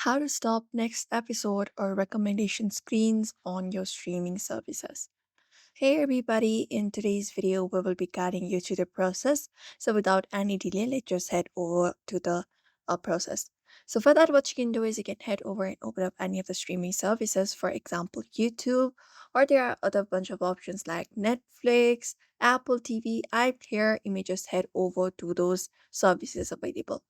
How to stop next episode or recommendation screens on your streaming services. Hey everybody, in today's video, we will be guiding you through the process. So without any delay, let's just head over to the process. So for that, what you can do is you can head over and open up any of the streaming services, for example, YouTube, or there are other bunch of options like Netflix, Apple TV, iPlayer. You may just head over to those services available.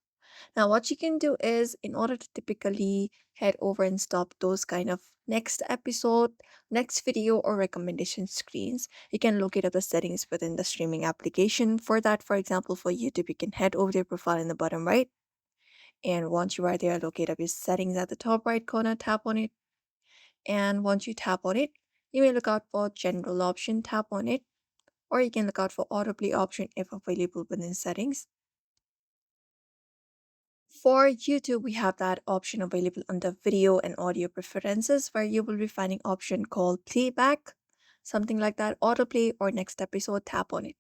Now, what you can do is, in order to typically head over and stop those kind of next episode, next video, or recommendation screens, you can locate up the settings within the streaming application. For that, for example, for YouTube, you can head over to your profile in the bottom right. And once you are there, locate up your settings at the top right corner, tap on it. And once you tap on it, you may look out for general option, tap on it, or you can look out for autoplay option if available within settings. For YouTube, we have that option available under video and audio preferences where you will be finding option called playback, something like that, autoplay or next episode, tap on it.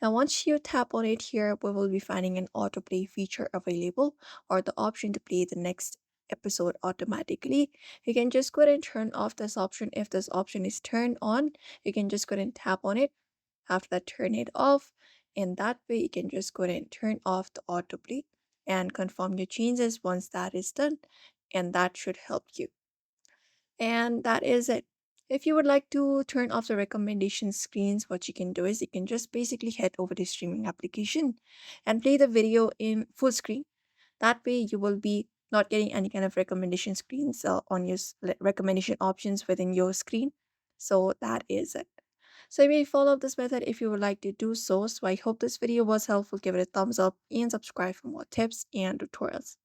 Now, once you tap on it here, we will be finding an autoplay feature available or the option to play the next episode automatically. You can just go ahead and turn off this option. If this option is turned on, you can just go ahead and tap on it. After that, turn it off. And that way, you can just go ahead and turn off the autoplay and confirm your changes once that is done. And that should help you. And that is it. If you would like to turn off the recommendation screens, what you can do is you can just basically head over to streaming application and play the video in full screen. That way, you will be not getting any kind of recommendation screens on your recommendation options within your screen. So that is it. So you may follow this method if you would like to do so. So I hope this video was helpful. Give it a thumbs up and subscribe for more tips and tutorials.